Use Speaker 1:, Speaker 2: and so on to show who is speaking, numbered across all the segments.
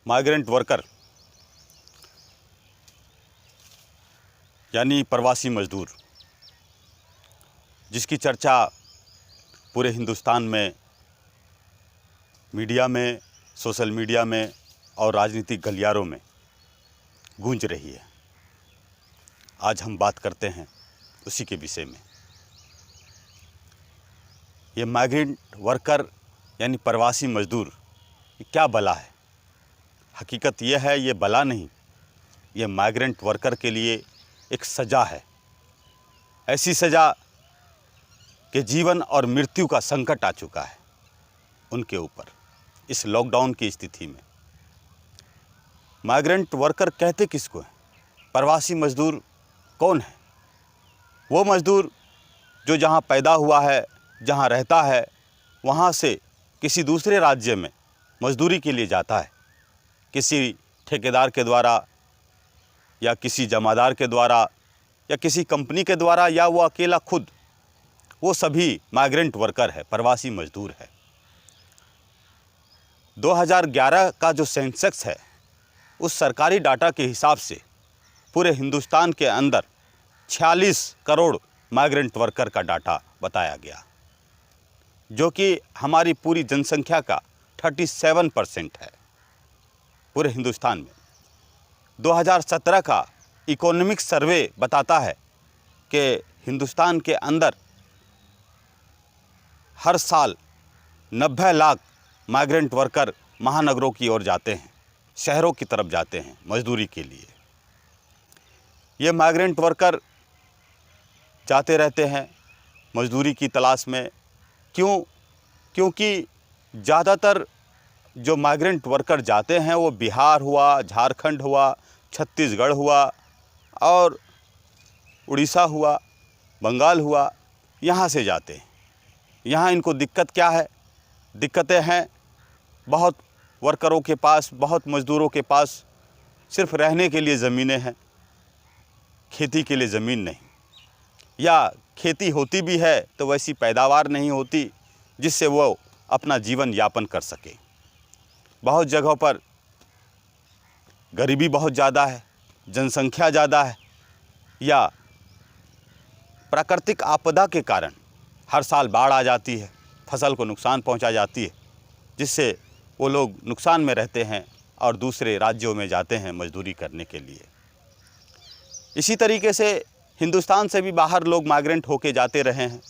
Speaker 1: Migrant worker यानी प्रवासी मजदूर, जिसकी चर्चा पूरे हिंदुस्तान में मीडिया में, सोशल मीडिया में और राजनीतिक गलियारों में गूंज रही है। आज हम बात करते हैं उसी के विषय में। ये माइग्रेंट वर्कर यानी प्रवासी मजदूर, ये क्या बला है? हकीकत यह है, ये बला नहीं, ये माइग्रेंट वर्कर के लिए एक सज़ा है। ऐसी सज़ा कि जीवन और मृत्यु का संकट आ चुका है उनके ऊपर इस लॉकडाउन की स्थिति में। माइग्रेंट वर्कर कहते किसको हैं? प्रवासी मजदूर कौन है? वो मजदूर जो जहाँ पैदा हुआ है, जहाँ रहता है, वहाँ से किसी दूसरे राज्य में मजदूरी के लिए जाता है, किसी ठेकेदार के द्वारा या किसी जमादार के द्वारा या किसी कंपनी के द्वारा, या वो अकेला खुद, वो सभी माइग्रेंट वर्कर है, प्रवासी मजदूर है। 2011 का जो सेंसेक्स है, उस सरकारी डाटा के हिसाब से पूरे हिंदुस्तान के अंदर 46 करोड़ माइग्रेंट वर्कर का डाटा बताया गया, जो कि हमारी पूरी जनसंख्या का 37% है पूरे हिंदुस्तान में। 2017 का इकोनॉमिक सर्वे बताता है कि हिंदुस्तान के अंदर हर साल 90 लाख माइग्रेंट वर्कर महानगरों की ओर जाते हैं, शहरों की तरफ जाते हैं मजदूरी के लिए। ये माइग्रेंट वर्कर जाते रहते हैं मजदूरी की तलाश में। क्यों? क्योंकि ज़्यादातर जो माइग्रेंट वर्कर जाते हैं वो बिहार हुआ, झारखंड हुआ, छत्तीसगढ़ हुआ और उड़ीसा हुआ, बंगाल हुआ, यहाँ से जाते हैं। यहाँ इनको दिक्कत क्या है? दिक्कतें हैं, बहुत वर्करों के पास, बहुत मज़दूरों के पास सिर्फ रहने के लिए ज़मीनें हैं, खेती के लिए ज़मीन नहीं, या खेती होती भी है तो वैसी पैदावार नहीं होती जिससे वो अपना जीवन यापन कर सके। बहुत जगहों पर गरीबी बहुत ज़्यादा है, जनसंख्या ज़्यादा है, या प्राकृतिक आपदा के कारण हर साल बाढ़ आ जाती है, फसल को नुकसान पहुंचा जाती है, जिससे वो लोग नुकसान में रहते हैं और दूसरे राज्यों में जाते हैं मजदूरी करने के लिए। इसी तरीके से हिंदुस्तान से भी बाहर लोग माइग्रेंट होके जाते रहे हैं,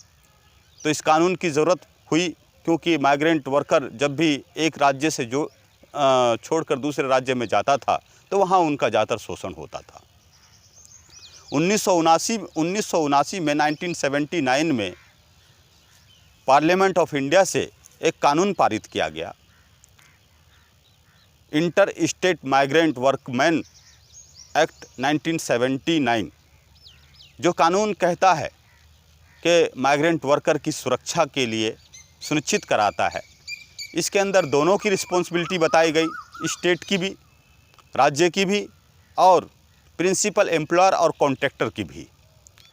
Speaker 1: तो इस कानून की ज़रूरत हुई, क्योंकि माइग्रेंट वर्कर जब भी एक राज्य से जो छोड़कर दूसरे राज्य में जाता था तो वहाँ उनका ज़्यादातर शोषण होता था। 1979 में 1979 में पार्लियामेंट ऑफ इंडिया से एक कानून पारित किया गया, inter state migrant workman act 1979, जो कानून कहता है कि माइग्रेंट वर्कर की सुरक्षा के लिए सुनिश्चित कराता है। इसके अंदर दोनों की रिस्पॉन्सिबिलिटी बताई गई, स्टेट की भी, राज्य की भी, और प्रिंसिपल एम्प्लॉयर और कॉन्ट्रैक्टर की भी,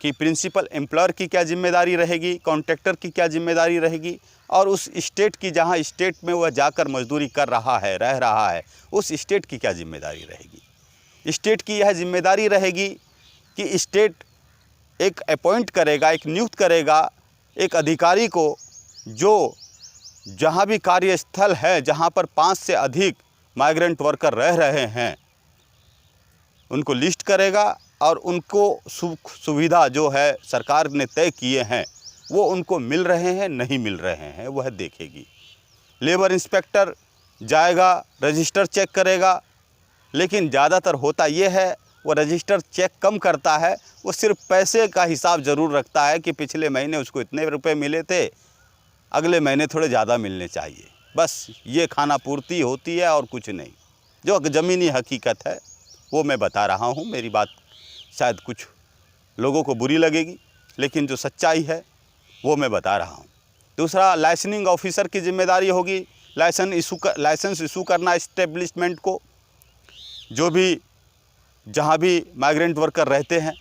Speaker 1: कि प्रिंसिपल एम्प्लॉयर की क्या जिम्मेदारी रहेगी, कॉन्ट्रैक्टर की क्या जिम्मेदारी रहेगी, और उस स्टेट की, जहां स्टेट में वह जाकर मजदूरी कर रहा है, रह रहा है, उस स्टेट की क्या जिम्मेदारी रहेगी। स्टेट की यह जिम्मेदारी रहेगी कि स्टेट एक अपॉइंट करेगा, एक नियुक्त करेगा एक अधिकारी को, जो जहाँ भी कार्यस्थल है, जहाँ पर 5 से अधिक माइग्रेंट वर्कर रह रहे हैं, उनको लिस्ट करेगा और उनको सुविधा जो है सरकार ने तय किए हैं वो उनको मिल रहे हैं, नहीं मिल रहे हैं, वह देखेगी। लेबर इंस्पेक्टर जाएगा, रजिस्टर चेक करेगा, लेकिन ज़्यादातर होता ये है वो रजिस्टर चेक कम करता है, वो सिर्फ पैसे का हिसाब ज़रूर रखता है कि पिछले महीने उसको इतने रुपए मिले थे, अगले महीने थोड़े ज़्यादा मिलने चाहिए, बस ये खाना पूर्ति होती है और कुछ नहीं। जो ज़मीनी हकीकत है वो मैं बता रहा हूँ। मेरी बात शायद कुछ लोगों को बुरी लगेगी, लेकिन जो सच्चाई है वो मैं बता रहा हूँ। दूसरा, लाइसेंसिंग ऑफिसर की जिम्मेदारी होगी लाइसेंस इशू करना इस्टेब्लिशमेंट को, जो भी जहाँ भी माइग्रेंट वर्कर रहते हैं,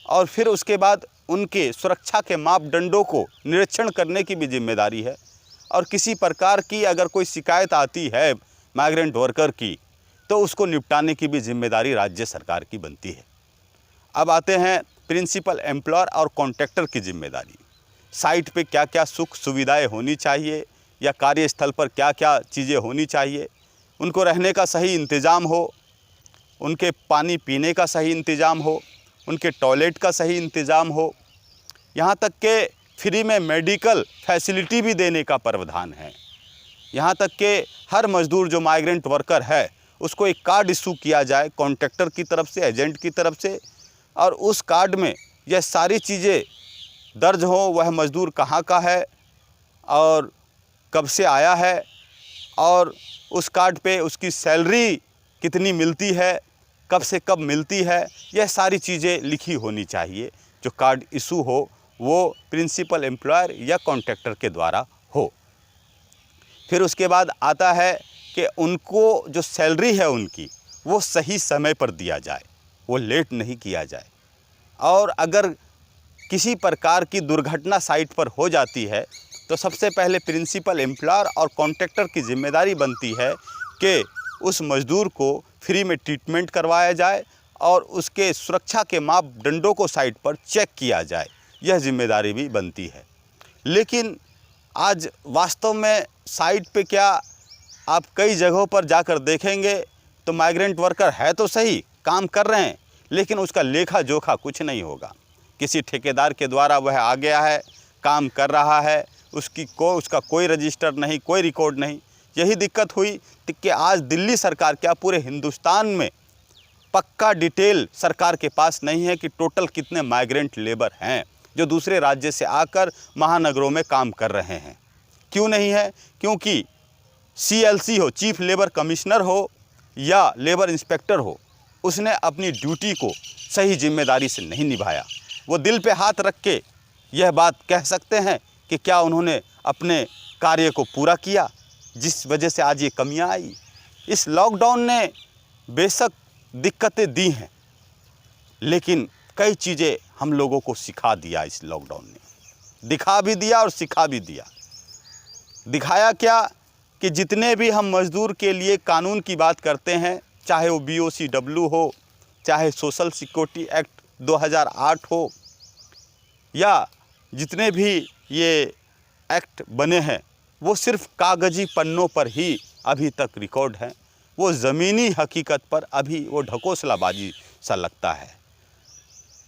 Speaker 1: और फिर उसके बाद उनके सुरक्षा के मापदंडों को निरीक्षण करने की भी जिम्मेदारी है। और किसी प्रकार की अगर कोई शिकायत आती है माइग्रेंट वर्कर की, तो उसको निपटाने की भी जिम्मेदारी राज्य सरकार की बनती है। अब आते हैं प्रिंसिपल एम्प्लॉयर और कॉन्ट्रैक्टर की जिम्मेदारी। साइट पे क्या क्या सुख सुविधाएं होनी चाहिए या कार्यस्थल पर क्या क्या चीज़ें होनी चाहिए, उनको रहने का सही इंतज़ाम हो, उनके पानी पीने का सही इंतज़ाम हो, उनके टॉयलेट का सही इंतज़ाम हो, यहाँ तक कि फ्री में मेडिकल फैसिलिटी भी देने का प्रावधान है। यहाँ तक कि हर मज़दूर जो माइग्रेंट वर्कर है उसको एक कार्ड इशू किया जाए कॉन्ट्रैक्टर की तरफ से, एजेंट की तरफ से, और उस कार्ड में यह सारी चीज़ें दर्ज हो, वह मज़दूर कहाँ का है और कब से आया है, और उस कार्ड पे उसकी सैलरी कितनी मिलती है, कब से कब मिलती है, यह सारी चीज़ें लिखी होनी चाहिए। जो कार्ड इशू हो वो प्रिंसिपल एम्प्लॉयर या कॉन्ट्रैक्टर के द्वारा हो। फिर उसके बाद आता है कि उनको जो सैलरी है उनकी वो सही समय पर दिया जाए, वो लेट नहीं किया जाए। और अगर किसी प्रकार की दुर्घटना साइट पर हो जाती है तो सबसे पहले प्रिंसिपल एम्प्लॉयर और कॉन्ट्रैक्टर की जिम्मेदारी बनती है कि उस मज़दूर को फ्री में ट्रीटमेंट करवाया जाए और उसके सुरक्षा के मापदंडों को साइट पर चेक किया जाए, यह जिम्मेदारी भी बनती है। लेकिन आज वास्तव में साइट पे क्या आप कई जगहों पर जाकर देखेंगे तो माइग्रेंट वर्कर है तो सही, काम कर रहे हैं, लेकिन उसका लेखा जोखा कुछ नहीं होगा। किसी ठेकेदार के द्वारा वह आ गया है, काम कर रहा है, उसका कोई रजिस्टर नहीं, कोई रिकॉर्ड नहीं। यही दिक्कत हुई कि आज दिल्ली सरकार क्या पूरे हिंदुस्तान में पक्का डिटेल सरकार के पास नहीं है कि टोटल कितने माइग्रेंट लेबर हैं जो दूसरे राज्य से आकर महानगरों में काम कर रहे हैं। क्यों नहीं है? क्योंकि CLC हो, चीफ लेबर कमिश्नर हो या लेबर इंस्पेक्टर हो, उसने अपनी ड्यूटी को सही जिम्मेदारी से नहीं निभाया। वो दिल पे हाथ रख के यह बात कह सकते हैं कि क्या उन्होंने अपने कार्य को पूरा किया, जिस वजह से आज ये कमियां आई। इस लॉकडाउन ने बेशक दिक्कतें दी हैं, लेकिन कई चीज़ें हम लोगों को सिखा दिया। इस लॉकडाउन ने दिखा भी दिया और सिखा भी दिया। दिखाया क्या कि जितने भी हम मज़दूर के लिए कानून की बात करते हैं, चाहे वो BOCW हो, चाहे सोशल सिक्योरिटी एक्ट 2008 हो, या जितने भी ये एक्ट बने हैं वो सिर्फ कागजी पन्नों पर ही अभी तक रिकॉर्ड हैं। वो ज़मीनी हकीकत पर अभी वो ढकोसलाबाजी सा लगता है।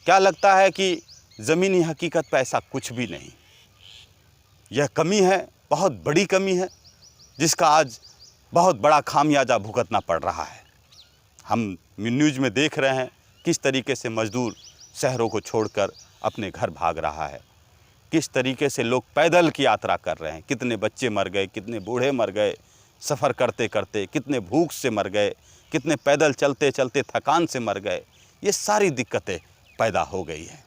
Speaker 1: क्या लगता है कि ज़मीनी हकीकत पर ऐसा कुछ भी नहीं। यह कमी है, बहुत बड़ी कमी है, जिसका आज बहुत बड़ा खामियाजा भुगतना पड़ रहा है। हम न्यूज़ में देख रहे हैं किस तरीके से मज़दूर शहरों को छोड़कर अपने घर भाग रहा है, किस तरीके से लोग पैदल की यात्रा कर रहे हैं, कितने बच्चे मर गए, कितने बूढ़े मर गए सफ़र करते करते, कितने भूख से मर गए, कितने पैदल चलते चलते थकान से मर गए। ये सारी दिक्कतें पैदा हो गई हैं।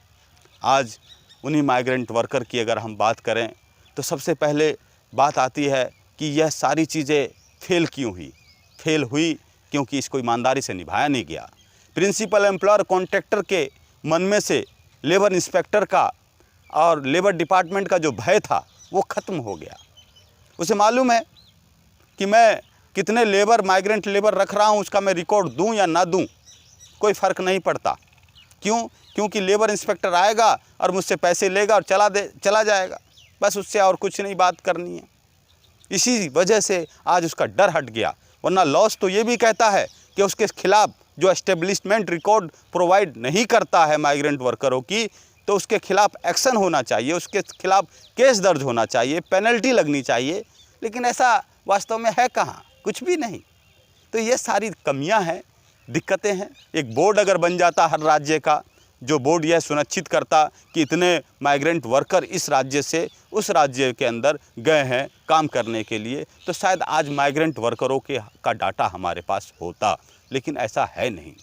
Speaker 1: आज उन्हीं माइग्रेंट वर्कर की अगर हम बात करें तो सबसे पहले बात आती है कि यह सारी चीज़ें फेल क्यों हुई। फेल हुई क्योंकि इसको ईमानदारी से निभाया नहीं गया। प्रिंसिपल एम्प्लॉयर कॉन्ट्रैक्टर के मन में से लेबर इंस्पेक्टर का और लेबर डिपार्टमेंट का जो भय था वो ख़त्म हो गया। उसे मालूम है कि मैं कितने लेबर माइग्रेंट लेबर रख रहा हूँ, उसका मैं रिकॉर्ड दूँ या ना दूँ, कोई फ़र्क नहीं पड़ता। क्यों? क्योंकि लेबर इंस्पेक्टर आएगा और मुझसे पैसे लेगा और चला जाएगा, बस उससे और कुछ नहीं बात करनी है। इसी वजह से आज उसका डर हट गया। वरना लॉस तो ये भी कहता है कि उसके खिलाफ़ जो एस्टेब्लिशमेंट रिकॉर्ड प्रोवाइड नहीं करता है माइग्रेंट वर्करों की, तो उसके खिलाफ़ एक्शन होना चाहिए, उसके खिलाफ़ केस दर्ज होना चाहिए, पेनल्टी लगनी चाहिए। लेकिन ऐसा वास्तव में है कहाँ? कुछ भी नहीं। तो ये सारी कमियां हैं, दिक्कतें हैं। एक बोर्ड अगर बन जाता हर राज्य का, जो बोर्ड यह सुनिश्चित करता कि इतने माइग्रेंट वर्कर इस राज्य से उस राज्य के अंदर गए हैं काम करने के लिए, तो शायद आज माइग्रेंट वर्करों का डाटा हमारे पास होता, लेकिन ऐसा है नहीं।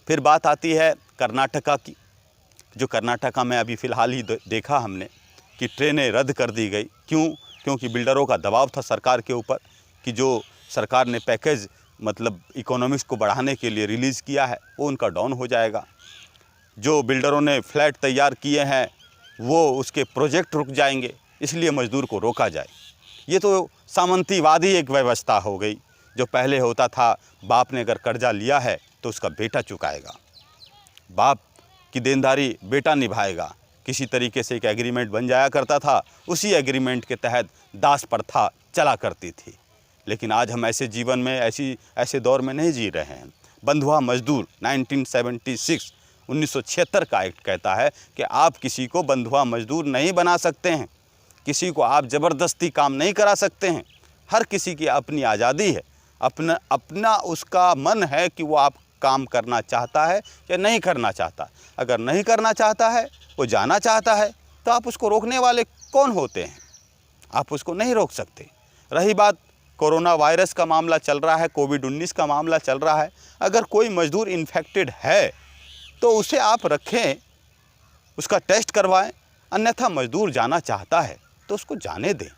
Speaker 1: फिर बात आती है कर्नाटका की। जो कर्नाटका में अभी फ़िलहाल ही देखा हमने कि ट्रेनें रद्द कर दी गई। क्यों? क्योंकि बिल्डरों का दबाव था सरकार के ऊपर कि जो सरकार ने पैकेज मतलब इकोनॉमिक्स को बढ़ाने के लिए रिलीज़ किया है वो उनका डाउन हो जाएगा। जो बिल्डरों ने फ्लैट तैयार किए हैं वो उसके प्रोजेक्ट रुक जाएंगे, इसलिए मज़दूर को रोका जाए। ये तो सामंतीवादी एक व्यवस्था हो गई जो पहले होता था, बाप ने अगर कर्जा लिया है तो उसका बेटा चुकाएगा, बाप की देनदारी बेटा निभाएगा। किसी तरीके से एक एग्रीमेंट बन जाया करता था, उसी एग्रीमेंट के तहत दास प्रथा चला करती थी। लेकिन आज हम ऐसे जीवन में ऐसे दौर में नहीं जी रहे हैं। बंधुआ मजदूर 1976 का एक्ट कहता है कि आप किसी को बंधुआ मजदूर नहीं बना सकते हैं, किसी को आप ज़बरदस्ती काम नहीं करा सकते हैं। हर किसी की अपनी आज़ादी है, अपना उसका मन है कि वो आप काम करना चाहता है या नहीं करना चाहता। अगर नहीं करना चाहता है, वो जाना चाहता है, तो आप उसको रोकने वाले कौन होते हैं? आप उसको नहीं रोक सकते। रही बात कोरोना वायरस का मामला चल रहा है, कोविड-19 का मामला चल रहा है, अगर कोई मजदूर इन्फेक्टेड है तो उसे आप रखें, उसका टेस्ट करवाएं। अन्यथा मजदूर जाना चाहता है तो उसको जाने दें।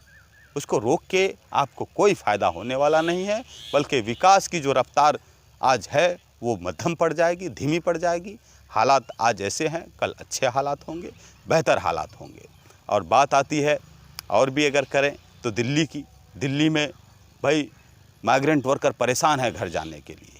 Speaker 1: उसको रोक के आपको कोई फ़ायदा होने वाला नहीं है, बल्कि विकास की जो रफ्तार आज है वो मध्यम पड़ जाएगी, धीमी पड़ जाएगी। हालात आज ऐसे हैं, कल अच्छे हालात होंगे, बेहतर हालात होंगे। और बात आती है और भी अगर करें तो दिल्ली की। दिल्ली में भाई माइग्रेंट वर्कर परेशान है घर जाने के लिए।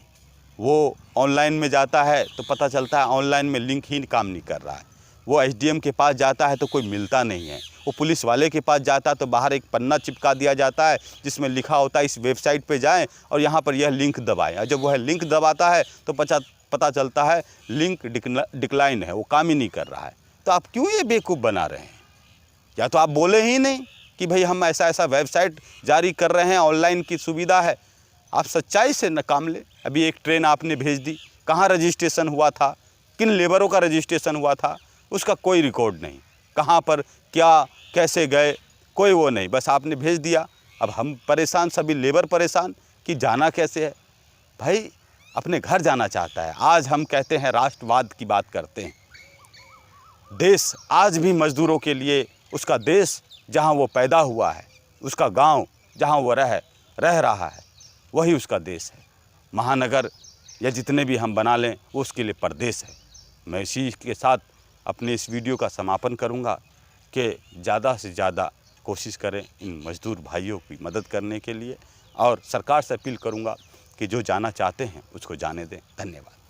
Speaker 1: वो ऑनलाइन में जाता है तो पता चलता है ऑनलाइन में लिंक ही काम नहीं कर रहा है। वो एसडीएम के पास जाता है तो कोई मिलता नहीं है। वो पुलिस वाले के पास जाता है तो बाहर एक पन्ना चिपका दिया जाता है जिसमें लिखा होता है इस वेबसाइट पे जाएं और यहाँ पर यह लिंक दबाएं। और जब वह लिंक दबाता है तो पता चलता है लिंक डिक्लाइन है, वो काम ही नहीं कर रहा है। तो आप क्यों ये बेवकूफ़ बना रहे हैं? या तो आप बोले ही नहीं कि भाई हम ऐसा वेबसाइट जारी कर रहे हैं, ऑनलाइन की सुविधा है। आप सच्चाई से न काम लें। अभी एक ट्रेन आपने भेज दी, कहाँ रजिस्ट्रेशन हुआ था, किन लेबरों का रजिस्ट्रेशन हुआ था, उसका कोई रिकॉर्ड नहीं। कहाँ पर क्या कैसे गए, कोई वो नहीं, बस आपने भेज दिया। अब हम परेशान, सभी लेबर परेशान कि जाना कैसे है। भाई अपने घर जाना चाहता है। आज हम कहते हैं राष्ट्रवाद की बात करते हैं। देश आज भी मज़दूरों के लिए, उसका देश जहाँ वो पैदा हुआ है, उसका गांव जहाँ वो रह रहा है, वही उसका देश है। महानगर या जितने भी हम बना लें वो उसके लिए परदेश है। मैं इसी के साथ अपने इस वीडियो का समापन करूंगा कि ज़्यादा से ज़्यादा कोशिश करें इन मज़दूर भाइयों की मदद करने के लिए, और सरकार से अपील करूंगा कि जो जाना चाहते हैं उसको जाने दें। धन्यवाद।